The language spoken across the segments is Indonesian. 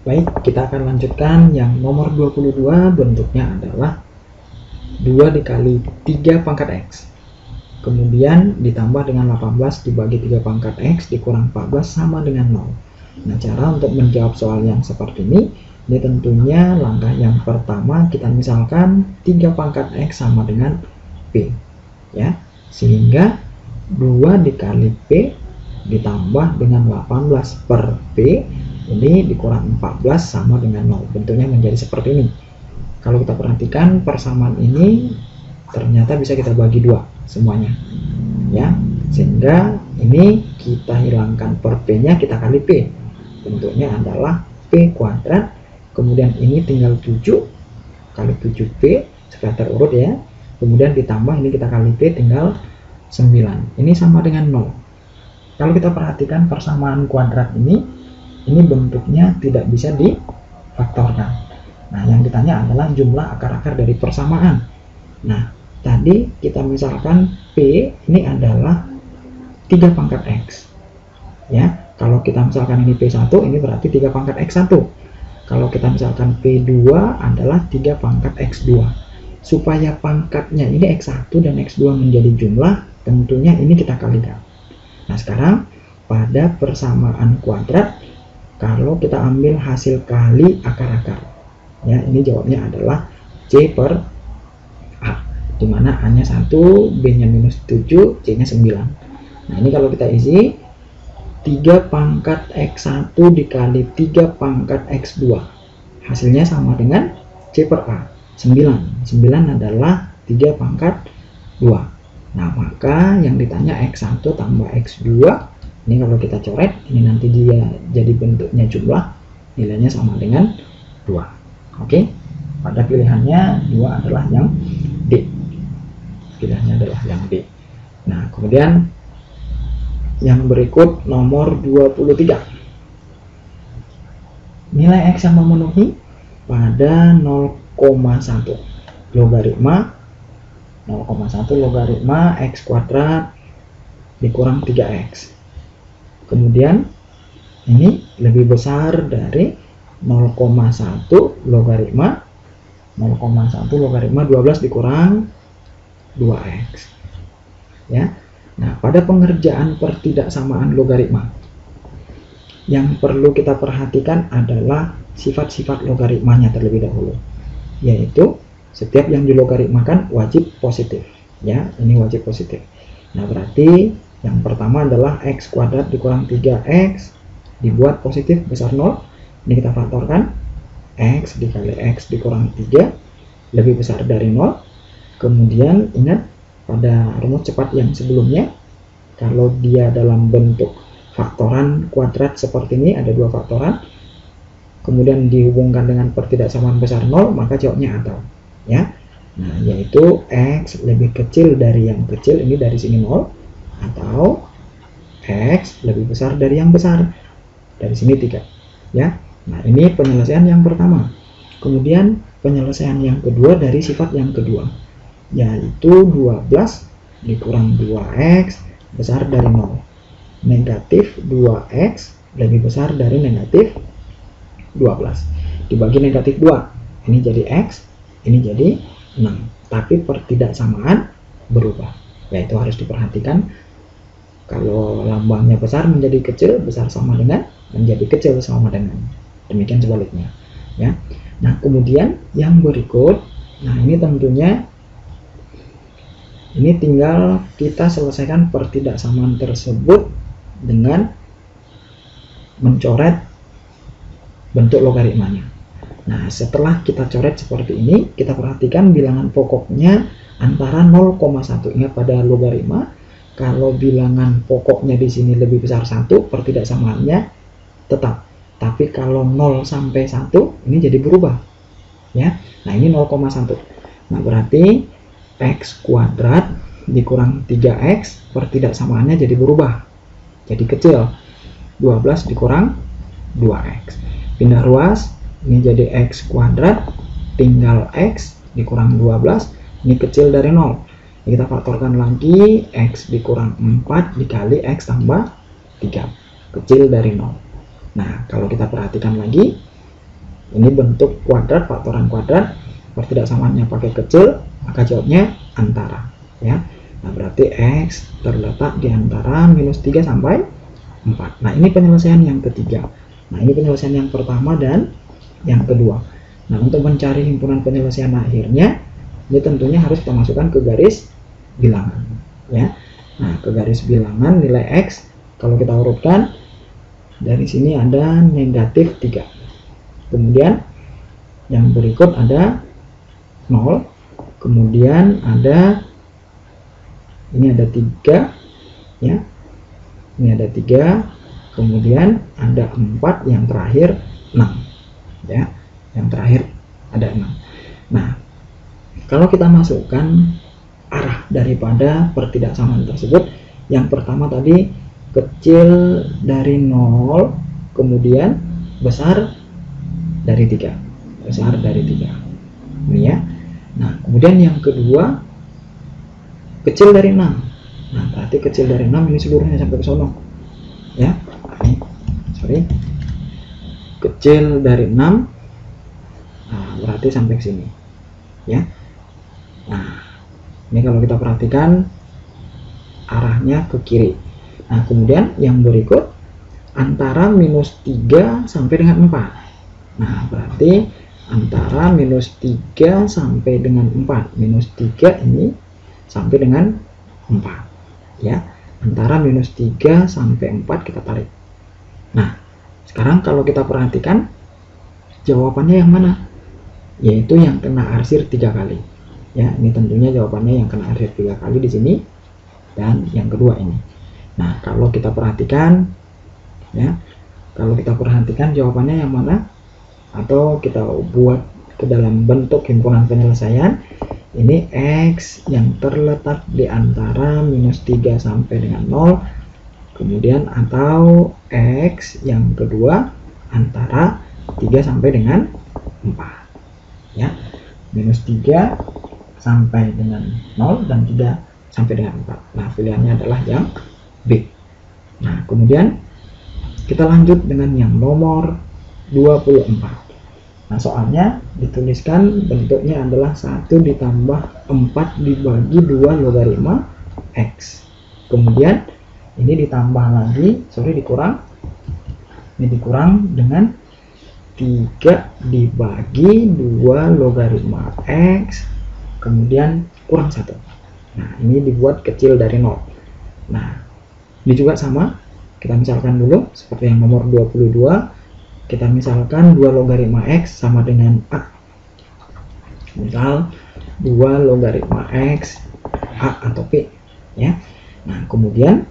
Baik, kita akan lanjutkan yang nomor 22. Bentuknya adalah 2 dikali 3 pangkat X. Kemudian ditambah dengan 18 dibagi 3 pangkat X dikurang 14 sama dengan 0. Nah, cara untuk menjawab soal yang seperti ini tentunya langkah yang pertama kita misalkan 3 pangkat X sama dengan P. Ya, sehingga 2 dikali P ditambah dengan 18 per P ini dikurang 14 sama dengan 0. Bentuknya menjadi seperti ini. Kalau kita perhatikan persamaan ini ternyata bisa kita bagi 2 semuanya, ya, sehingga ini kita hilangkan per P nya, kita kali P. Bentuknya adalah P kuadrat, kemudian ini tinggal 7 kali 7P secara terurut, ya, kemudian ditambah ini kita kali P tinggal 9, ini sama dengan 0. Kalau kita perhatikan persamaan kuadrat ini bentuknya tidak bisa difaktorkan. Nah, yang ditanya adalah jumlah akar-akar dari persamaan. Nah, tadi kita misalkan P ini adalah 3 pangkat X. Ya, kalau kita misalkan ini P1, ini berarti 3 pangkat X1. Kalau kita misalkan P2 adalah 3 pangkat X2. Supaya pangkatnya ini X1 dan X2 menjadi jumlah, tentunya ini kita kalikan. Nah, sekarang pada persamaan kuadrat, kalau kita ambil hasil kali akar-akar, ya, ini jawabnya adalah C per A, dimana A-nya 1, B-nya minus 7, C-nya 9. Nah, ini kalau kita isi 3 pangkat X1 dikali 3 pangkat X2, hasilnya sama dengan C per A, 9. 9 adalah 3 pangkat 2. Nah, maka yang ditanya X1 tambah X2, ini kalau kita coret, ini nanti dia jadi bentuknya jumlah, nilainya sama dengan 2. Oke, pada pilihannya 2 adalah yang D. Pilihannya adalah yang D. Nah, kemudian yang berikut nomor 23. Nilai X yang memenuhi pada 0,1 logaritma 0,1 logaritma X kuadrat dikurang 3X. Kemudian ini lebih besar dari 0,1 logaritma 12 dikurang 2X. Ya. Nah, pada pengerjaan pertidaksamaan logaritma, yang perlu kita perhatikan adalah sifat-sifat logaritmanya terlebih dahulu, yaitu setiap yang dilogaritmakan wajib positif, ya, ini wajib positif. Nah, berarti yang pertama adalah X kuadrat dikurang 3X dibuat positif besar 0. Ini kita faktorkan, X dikali X dikurang 3 lebih besar dari 0. Kemudian ingat pada rumus cepat yang sebelumnya, kalau dia dalam bentuk faktoran kuadrat seperti ini, ada 2 faktoran, kemudian dihubungkan dengan pertidaksamaan besar 0, maka jawabnya atau, ya. Nah, yaitu X lebih kecil dari yang kecil, ini dari sini 0, atau X lebih besar dari yang besar, dari sini 3, ya. Nah, ini penyelesaian yang pertama. Kemudian penyelesaian yang kedua dari sifat yang kedua, yaitu 12 dikurang 2X besar dari 0. Negatif 2X lebih besar dari negatif 12. Dibagi negatif 2, ini jadi X, ini jadi 6. Tapi pertidaksamaan berubah, yaitu harus diperhatikan kalau lambangnya besar menjadi kecil, besar sama dengan, menjadi kecil sama dengan, demikian sebaliknya, ya. Nah, kemudian yang berikut, nah ini tentunya ini tinggal kita selesaikan pertidaksamaan tersebut dengan mencoret bentuk logaritmanya. Nah, setelah kita coret seperti ini, kita perhatikan bilangan pokoknya antara 0,1. Ingat pada logaritma, kalau bilangan pokoknya di sini lebih besar 1, pertidaksamaannya tetap. Tapi kalau 0 sampai 1, ini jadi berubah. Ya. Nah, ini 0,1. Nah, berarti X kuadrat dikurang 3X, pertidaksamaannya jadi berubah. Jadi kecil. 12 dikurang 2X. Pindah ruas, ini jadi X kuadrat, tinggal X dikurang 12, ini kecil dari 0. Ini kita faktorkan lagi, X dikurang 4 dikali X tambah 3, kecil dari 0. Nah, kalau kita perhatikan lagi, Ini bentuk kuadrat, faktoran kuadrat, pertidaksamaannya pakai kecil, maka jawabnya antara, ya. Nah, berarti X terletak di antara minus 3 sampai 4. Nah, ini penyelesaian yang ketiga. Nah, ini penyelesaian yang pertama dan yang kedua. Nah, untuk mencari himpunan penyelesaian akhirnya, ini tentunya harus kita masukkan ke garis bilangan, ya. Nah, ke garis bilangan nilai X, kalau kita urutkan, dari sini ada negatif 3. Kemudian yang berikut ada 0, kemudian ada ini ada 3, ya. Ini ada 3, kemudian ada 4, yang terakhir 6, ya. Yang terakhir ada 6. Nah, kalau kita masukkan arah daripada pertidaksamaan tersebut, yang pertama tadi kecil dari 0, kemudian besar dari 3, besar dari 3, ini ya. Nah, kemudian yang kedua kecil dari 6. Nah, berarti kecil dari 6 ini seluruhnya sampai ke sono, ya. Ini sorry, kecil dari 6, nah, berarti sampai ke sini, ya. Nah, ini kalau kita perhatikan arahnya ke kiri. Nah, kemudian yang berikut antara minus 3 sampai dengan 4. Nah, berarti antara minus 3 sampai dengan 4. Minus 3 ini sampai dengan 4. Ya, antara minus 3 sampai 4 kita tarik. Nah, sekarang kalau kita perhatikan jawabannya yang mana? Yaitu yang kena arsir 3 kali. Ya, ini tentunya jawabannya yang kena arsir 3 kali di sini dan yang kedua ini. Nah, kalau kita perhatikan, ya, kalau kita perhatikan jawabannya yang mana? Atau kita buat ke dalam bentuk himpunan penyelesaian, ini X yang terletak di antara minus 3 sampai dengan 0, kemudian atau X yang kedua antara 3 sampai dengan 4, ya. Minus 3 sampai dengan 0 dan 3 sampai dengan 4. Nah, pilihannya adalah yang B. Nah, kemudian kita lanjut dengan yang nomor 24. Nah, soalnya dituliskan bentuknya adalah 1 ditambah 4 dibagi 2 logaritma X. Kemudian ini ditambah lagi, dikurang. Ini dikurang dengan 3 dibagi 2 logaritma X, kemudian kurang 1. Nah, ini dibuat kecil dari 0. Nah, ini juga sama. Kita misalkan dulu seperti yang nomor 22. Kita misalkan 2 logaritma X sama dengan A. Misal 2 logaritma X A atau P, ya. Nah, kemudian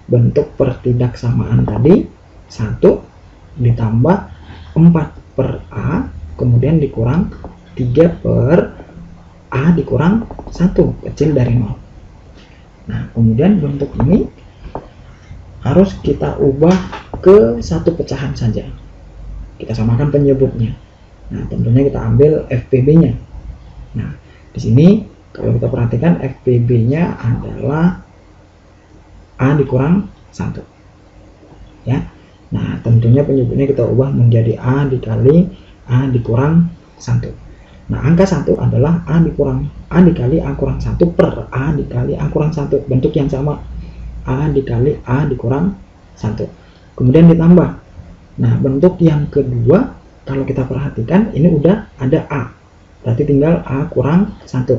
bentuk pertidaksamaan tadi 1 ditambah 4 per A, kemudian dikurang 3 per A dikurang 1, kecil dari 0. Nah, kemudian bentuk ini harus kita ubah ke satu pecahan saja. Kita samakan penyebutnya. Nah, tentunya kita ambil FPB-nya. Nah, di sini kalau kita perhatikan FPB-nya adalah A dikurang 1. Ya. Nah, tentunya penyebutnya kita ubah menjadi A dikali A dikurang 1. Nah, angka 1 adalah A dikali A kurang 1 per A dikali A kurang 1. Bentuk yang sama. A dikali A dikurang 1. Kemudian ditambah. Nah, bentuk yang kedua, kalau kita perhatikan, ini udah ada A. Berarti tinggal A kurang 1.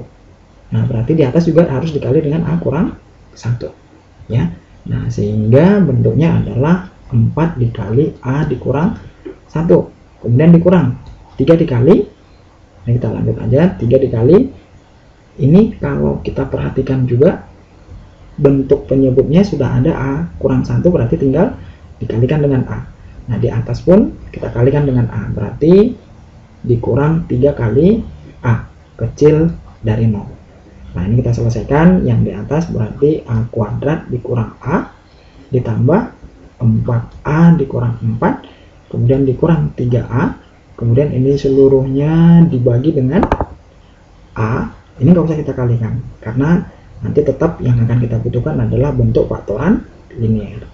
Nah, berarti di atas juga harus dikali dengan A kurang 1. Ya. Nah, sehingga bentuknya adalah 4 dikali A dikurang 1. Kemudian dikurang 3 dikali. Nah, kita lanjut aja. 3 dikali. Ini kalau kita perhatikan juga, bentuk penyebutnya sudah ada A kurang 1, berarti tinggal dikalikan dengan A. Nah, di atas pun kita kalikan dengan A, berarti dikurang 3 kali A, kecil dari 0. Nah, ini kita selesaikan. Yang di atas berarti A kuadrat dikurang A, ditambah 4A dikurang 4, kemudian dikurang 3A, kemudian ini seluruhnya dibagi dengan A. Ini nggak usah kita kalikan, karena nanti tetap yang akan kita butuhkan adalah bentuk faktoran linear.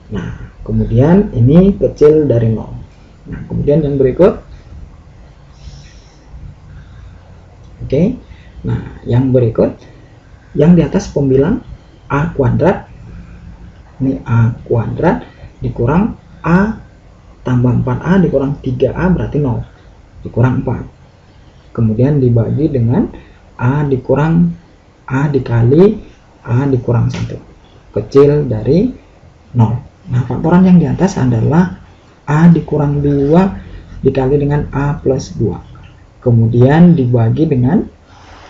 Nah, kemudian ini kecil dari 0. Nah, kemudian yang berikut Oke. Nah, yang berikut, yang di atas pembilang A kuadrat, ini A kuadrat dikurang A tambah 4A dikurang 3A berarti 0, dikurang 4. Kemudian dibagi dengan A dikurang A dikali A dikurang 1, kecil dari 0. Nah, faktoran yang di atas adalah A dikurang 2 dikali dengan A plus 2. Kemudian dibagi dengan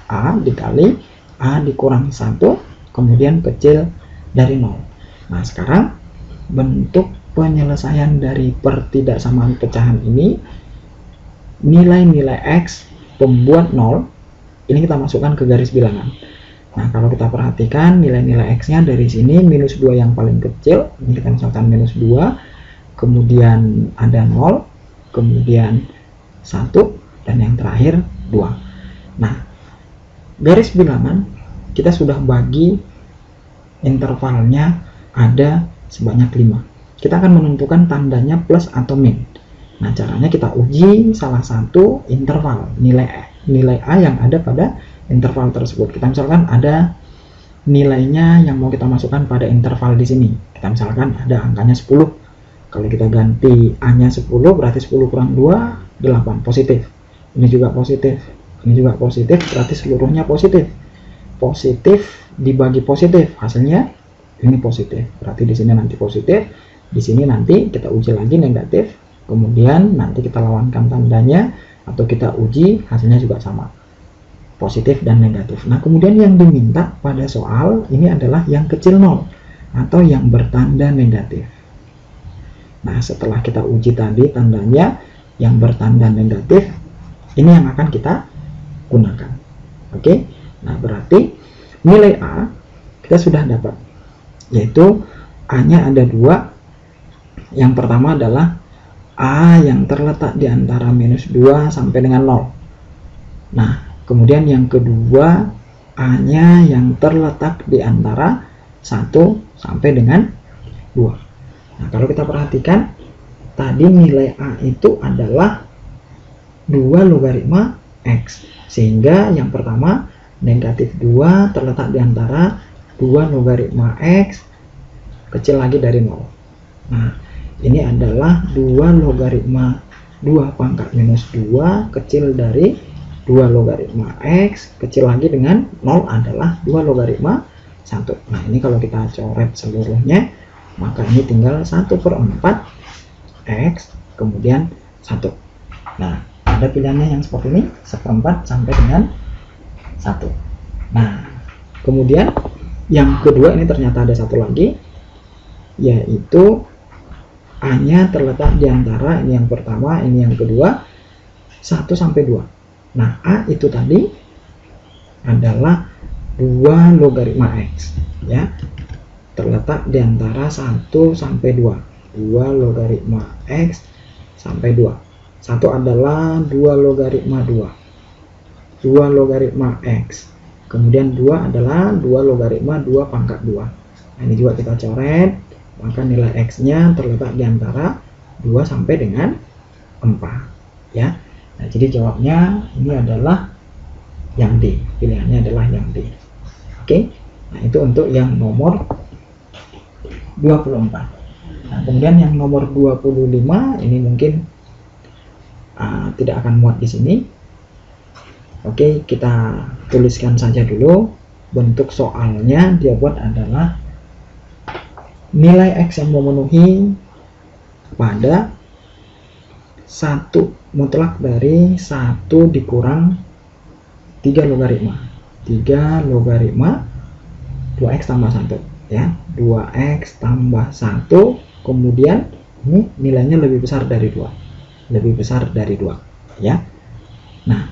A dikali A dikurang 1, kemudian kecil dari 0. Nah, sekarang bentuk penyelesaian dari pertidaksamaan pecahan ini, nilai-nilai X pembuat 0, ini kita masukkan ke garis bilangan. Nah, kalau kita perhatikan nilai-nilai X-nya dari sini minus 2 yang paling kecil, ini kita misalkan minus 2, kemudian ada 0, kemudian 1, dan yang terakhir 2. Nah, garis bilangan kita sudah bagi intervalnya ada sebanyak 5. Kita akan menentukan tandanya plus atau min. Nah, caranya kita uji salah satu interval nilai A yang ada pada interval tersebut. Kita misalkan ada nilainya yang mau kita masukkan pada interval di sini. Kita misalkan ada angkanya 10. Kalau kita ganti A-nya 10, berarti 10 kurang 2, 8, positif. Ini juga positif. Ini juga positif, berarti seluruhnya positif. Positif dibagi positif, hasilnya ini positif. Berarti di sini nanti positif, di sini nanti kita uji lagi negatif, kemudian nanti kita lawankan tandanya atau kita uji hasilnya juga sama, positif dan negatif. Nah, kemudian yang diminta pada soal ini adalah yang kecil 0 atau yang bertanda negatif. Nah, setelah kita uji tadi tandanya yang bertanda negatif, ini yang akan kita gunakan. Oke. Nah, berarti nilai A kita sudah dapat, yaitu A-nya ada 2. Yang pertama adalah A yang terletak di antara minus 2 sampai dengan 0. Nah, kemudian yang kedua, A-nya yang terletak di antara 1 sampai dengan 2. Nah, kalau kita perhatikan, tadi nilai A itu adalah 2 logaritma X. Sehingga yang pertama, negatif 2 terletak di antara 2 logaritma X kecil lagi dari 0. Nah, ini adalah 2 logaritma 2 pangkat minus 2 kecil dari 2 logaritma X kecil lagi dengan 0 adalah 2 logaritma 1. Nah, ini kalau kita coret seluruhnya, maka ini tinggal 1/4 X kemudian 1. Nah, ada pilihannya yang seperti ini, 1/4 sampai dengan 1. Nah, kemudian yang kedua ini ternyata ada satu lagi, yaitu A-nya terletak di antara, ini yang pertama, ini yang kedua, 1 sampai 2. Nah, A itu tadi adalah 2 logaritma X, ya, terletak di antara 1 sampai 2. 2 logaritma X sampai 2. 1 adalah 2 logaritma 2. 2 logaritma X. Kemudian 2 adalah 2 logaritma 2 pangkat 2. Nah, ini juga kita coret, maka nilai X-nya terletak di antara 2 sampai dengan 4, ya. Nah, jadi jawabnya ini adalah yang D. Pilihannya adalah yang D. Oke. Nah, itu untuk yang nomor 24. Nah, kemudian yang nomor 25 ini mungkin tidak akan muat di sini. Oke, kita tuliskan saja dulu. Bentuk soalnya dia buat adalah nilai X yang memenuhi pada 1 mutlak dari 1 dikurang 3 logaritma. 3 logaritma 2X tambah 1, ya. 2X tambah 1, kemudian ini nilainya lebih besar dari 2. Lebih besar dari 2, ya. Nah,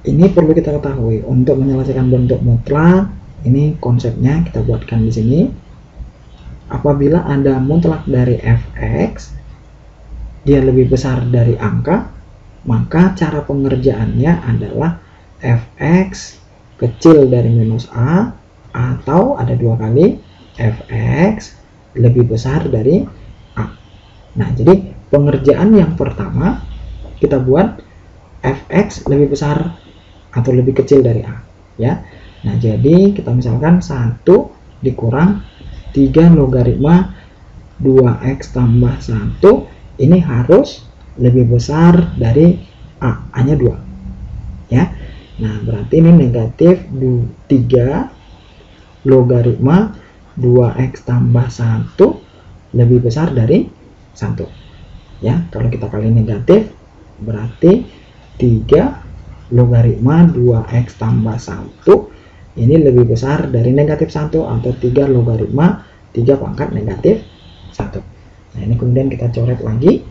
ini perlu kita ketahui untuk menyelesaikan bentuk mutlak. Ini konsepnya kita buatkan di sini. Apabila ada mutlak dari fx, dia lebih besar dari angka, maka cara pengerjaannya adalah fx kecil dari minus a, atau ada 2 kali fx lebih besar dari a. Nah, jadi pengerjaan yang pertama kita buat fx lebih besar atau lebih kecil dari A, ya. Nah, jadi kita misalkan 1 dikurang 3 logaritma 2x tambah 1 ini harus lebih besar dari A, A-nya 2, ya. Nah, berarti ini negatif 3 logaritma 2x tambah 1 lebih besar dari 1, ya. Kalau kita kali negatif berarti 3 logaritma 2x tambah 1 ini lebih besar dari negatif 1 atau 3 logaritma 3 pangkat negatif 1. Nah, ini kemudian kita coret lagi.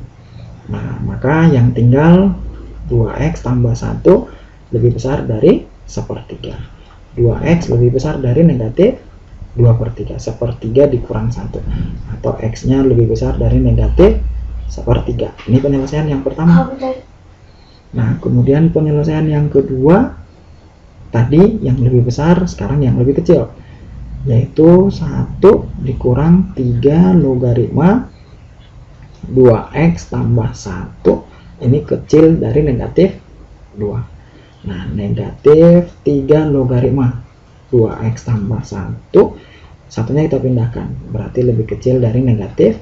Nah, maka yang tinggal 2x tambah 1 lebih besar dari 1/3. 2x lebih besar dari negatif 2/3. 1/3 dikurang 1 atau x-nya lebih besar dari negatif 1/3. Ini penyelesaian yang pertama. Nah, kemudian penyelesaian yang kedua, tadi yang lebih besar, sekarang yang lebih kecil, yaitu 1 dikurang 3 logaritma 2x tambah 1 ini kecil dari negatif 2. Nah, negatif 3 logaritma 2x tambah 1 satunya kita pindahkan, berarti lebih kecil dari negatif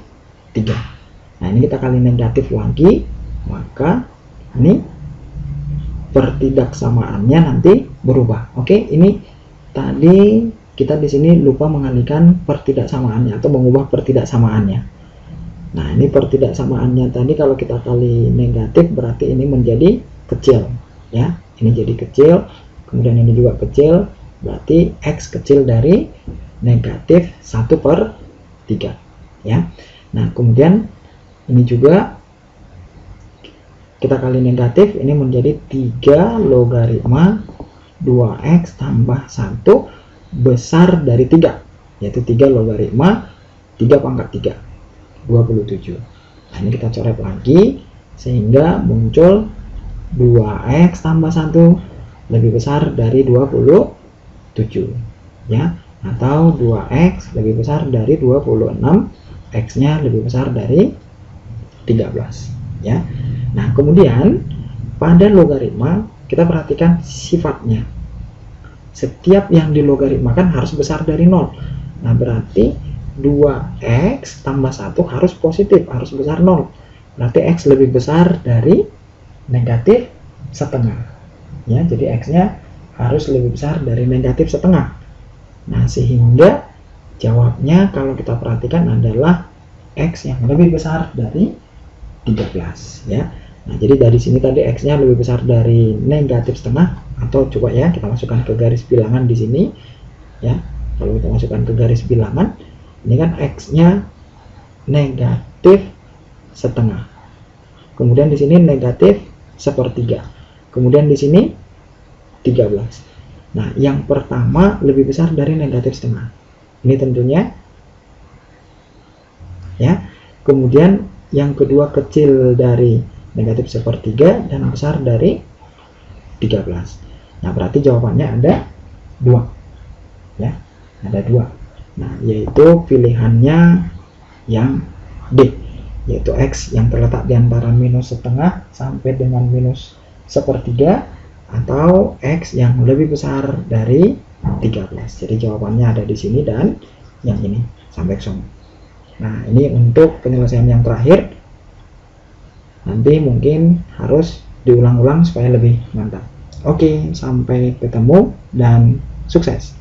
3. Nah, ini kita kali negatif lagi, maka ini pertidaksamaannya nanti berubah. Oke, ini tadi kita di sini lupa mengalihkan pertidaksamaannya atau mengubah pertidaksamaannya. Nah, ini pertidaksamaannya tadi kalau kita kali negatif berarti ini menjadi kecil, ya. Ini jadi kecil, kemudian ini juga kecil, berarti x kecil dari negatif 1/3, ya. Nah, kemudian ini juga kita kali negatif, ini menjadi 3 logaritma 2x tambah 1 besar dari 3, yaitu 3 logaritma 3 pangkat 3, 27. Nah, ini kita coret lagi sehingga muncul 2x tambah 1 lebih besar dari 27, ya, atau 2x lebih besar dari 26, x-nya lebih besar dari 13, ya. Nah, kemudian pada logaritma kita perhatikan sifatnya. Setiap yang dilogaritmakan harus besar dari 0. Nah, berarti 2x tambah 1 harus positif, harus besar 0. Berarti x lebih besar dari negatif setengah. Ya, jadi x-nya harus lebih besar dari negatif setengah. Nah, sehingga jawabnya kalau kita perhatikan adalah x yang lebih besar dari 13, ya. Nah, jadi dari sini tadi x-nya lebih besar dari negatif setengah, atau coba ya kita masukkan ke garis bilangan di sini, ya. Kalau kita masukkan ke garis bilangan, ini kan x-nya negatif setengah. Kemudian di sini negatif 1/3. Kemudian di sini 13. Nah, yang pertama lebih besar dari negatif setengah. Ini tentunya, ya. Kemudian yang kedua kecil dari negatif 1/3 dan besar dari 13. Nah, berarti jawabannya ada 2, ya, ada 2. Nah, yaitu pilihannya yang D, yaitu x yang terletak di antara minus setengah sampai dengan minus 1/3 atau x yang lebih besar dari 13. Jadi jawabannya ada di sini dan yang ini sampai ke sana. Nah, ini untuk penyelesaian yang terakhir. Nanti mungkin harus diulang-ulang supaya lebih mantap. Oke, sampai ketemu dan sukses.